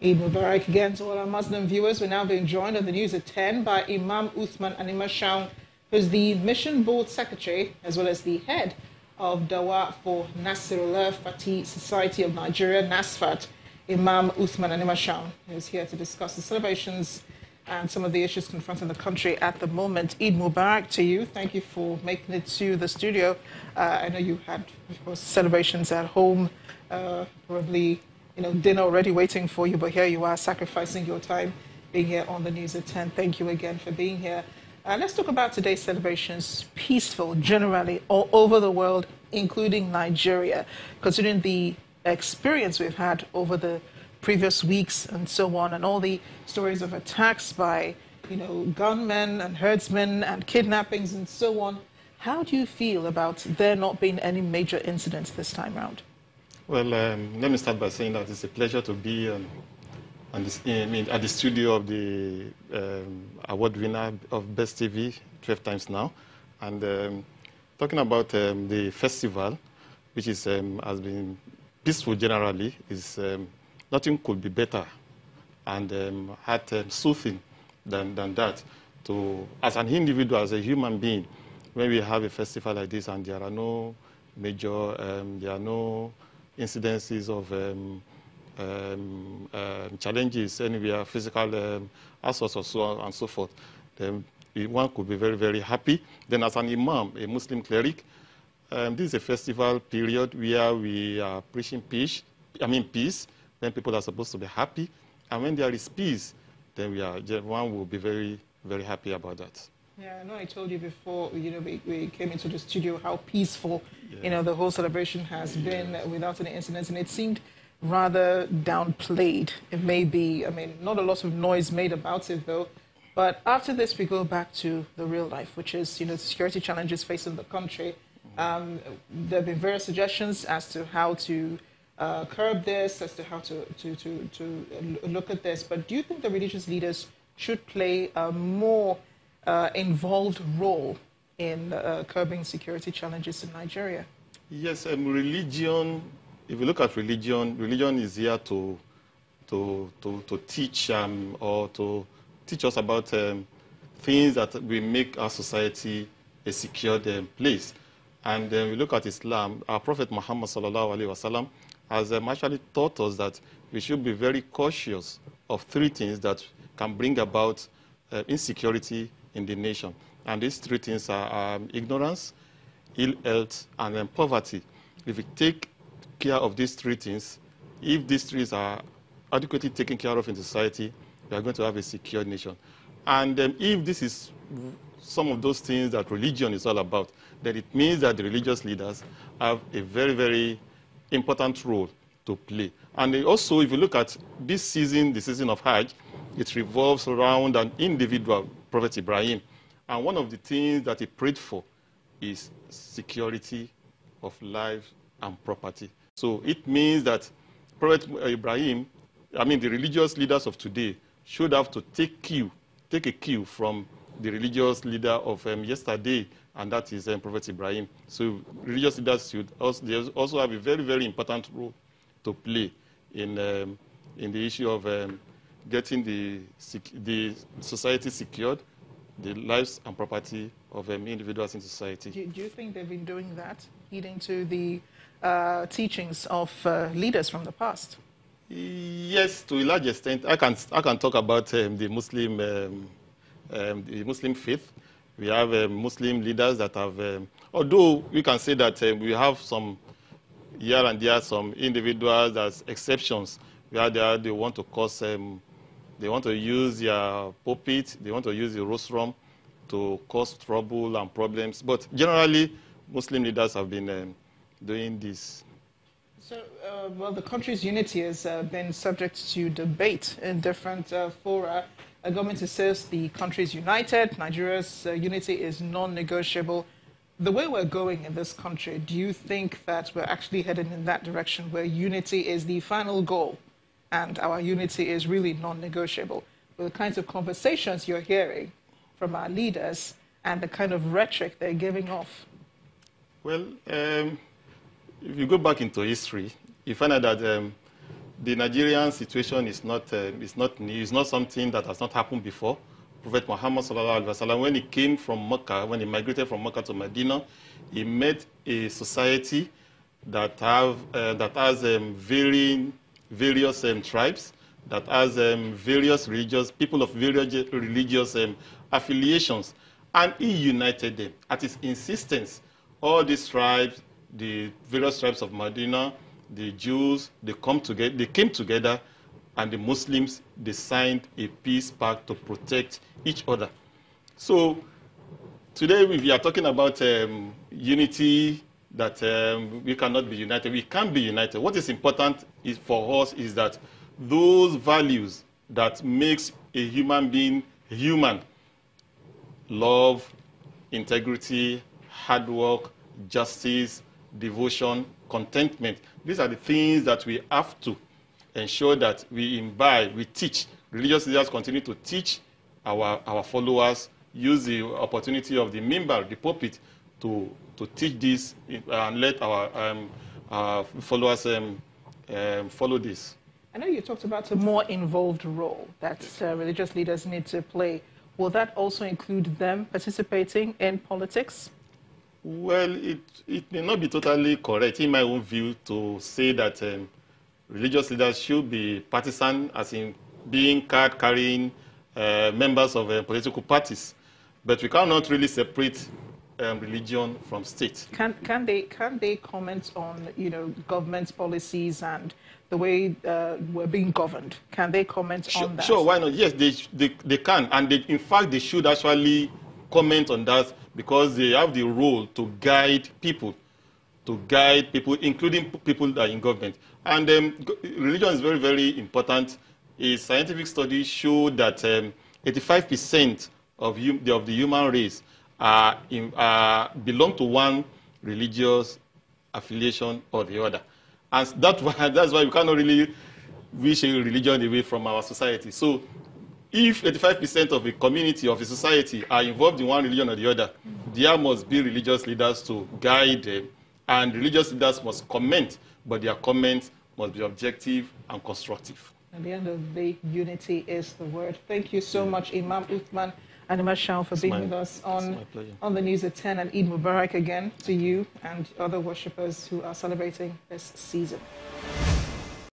Eid Mubarak again to all our Muslim viewers. We're now being joined on the news at 10 by Imam Uthman Animashaun, who's the Mission Board Secretary as well as the head of Dawah for Nasirullah Fatih Society of Nigeria, NASFAT. Imam Uthman Animashaun is here to discuss the celebrations and some of the issues confronting the country at the moment. Eid Mubarak to you. Thank you for making it to the studio. I know you had, of course, celebrations at home, probably dinner already waiting for you, but here you are sacrificing your time being here on the news at 10. Thank you again for being here. Let's talk about today's celebrations, peaceful generally all over the world, including Nigeria, considering the experience we've had over the previous weeks and so on, and all the stories of attacks by, gunmen and herdsmen and kidnappings and so on. How do you feel about there not being any major incidents this time around? Well, let me start by saying that it's a pleasure to be at the studio of the award winner of Best TV 12 times now. And talking about the festival, which is, has been peaceful generally, is nothing could be better and soothing than that. As an individual, as a human being, when we have a festival like this and there are no major, there are no incidences of challenges anywhere, physical assaults or so on and so forth, then one could be very, very happy. Then as an imam, a Muslim cleric, this is a festival period where we are preaching peace, when people are supposed to be happy. And when there is peace, then one will be very, very happy about that. Yeah, I know I told you before, we came into the studio how peaceful, the whole celebration has been without any incidents, and it seemed rather downplayed. It may be, not a lot of noise made about it though, but after this we go back to the real life, which is, the security challenges facing the country. There have been various suggestions as to how to curb this, as to how to look at this, but do you think the religious leaders should play a more involved role in curbing security challenges in Nigeria? Yes, religion, if you look at religion is here to teach or to teach us about things that will make our society a secure place. And we look at Islam, our Prophet Muhammad sallallahu alaihi wasallam has actually taught us that we should be very cautious of three things that can bring about insecurity in the nation. And these three things are ignorance, ill health, and then poverty. If we take care of these three things, if these three are adequately taken care of in society, we are going to have a secure nation. And if this is some of those things that religion is all about, then it means that the religious leaders have a very, very important role to play. And also, if you look at this season, the season of Hajj, it revolves around an individual, Prophet Ibrahim. And one of the things that he prayed for is security of life and property. So it means that Prophet Ibrahim, the religious leaders of today should have to take a cue from the religious leader of yesterday, and that is Prophet Ibrahim. So religious leaders should also have a very, very important role to play in the issue of getting the society secured, the lives and property of individuals in society. Do you think they've been doing that, heeding to the teachings of leaders from the past? Yes, to a large extent. I can talk about the Muslim faith. We have Muslim leaders that have, although we can say that we have some here and there, some individuals as exceptions, where they want to cause, they want to use their pulpit, they want to use the rostrum to cause trouble and problems. But generally, Muslim leaders have been doing this. So, the country's unity has been subject to debate in different fora. The government says the country is united. Nigeria's unity is non-negotiable. The way we're going in this country, do you think that we're actually headed in that direction where unity is the final goal and our unity is really non-negotiable? With the kinds of conversations you're hearing from our leaders and the kind of rhetoric they're giving off? Well, if you go back into history, you find out that the Nigerian situation is not new. It's not something that has not happened before. Prophet Muhammad sallallahu alaihi wasallam, when he came from Mecca, when he migrated from Mecca to Medina, he met a society that has various tribes, that has various religious people of various religious affiliations, and he united them at his insistence. All these tribes, the various tribes of Medina, the Jews, they came together, and the Muslims, they signed a peace pact to protect each other. So today we are talking about unity, that we cannot be united. We can be united. What is important for us is that those values that makes a human being human, love, integrity, hard work, justice, devotion, contentment, these are the things that we have to ensure that we imbibe, we teach. Religious leaders continue to teach our followers, use the opportunity of the minbar, the pulpit, to teach this and let our followers follow this. I know you talked about a more involved role that religious leaders need to play. Will that also include them participating in politics? Well, it may not be totally correct in my own view to say that religious leaders should be partisan, as in being card-carrying members of political parties. But we cannot really separate religion from state. Can they comment on government policies and the way we're being governed? Can they comment on that? Sure, why not? Yes, they can, and in fact they should actually comment on that, because they have the role to guide people, including people that are in government. And religion is very, very important. A scientific study showed that 85% of the human race belong to one religious affiliation or the other. And that's why we cannot really wish a religion away from our society. So if 85% of a community, of a society, are involved in one religion or the other, there must be religious leaders to guide them, and religious leaders must comment, but their comments must be objective and constructive. At the end of the day, unity is the word. Thank you so much, Imam Uthman and Imam for being with us on the news at 10, and Eid Mubarak again to you and other worshippers who are celebrating this season.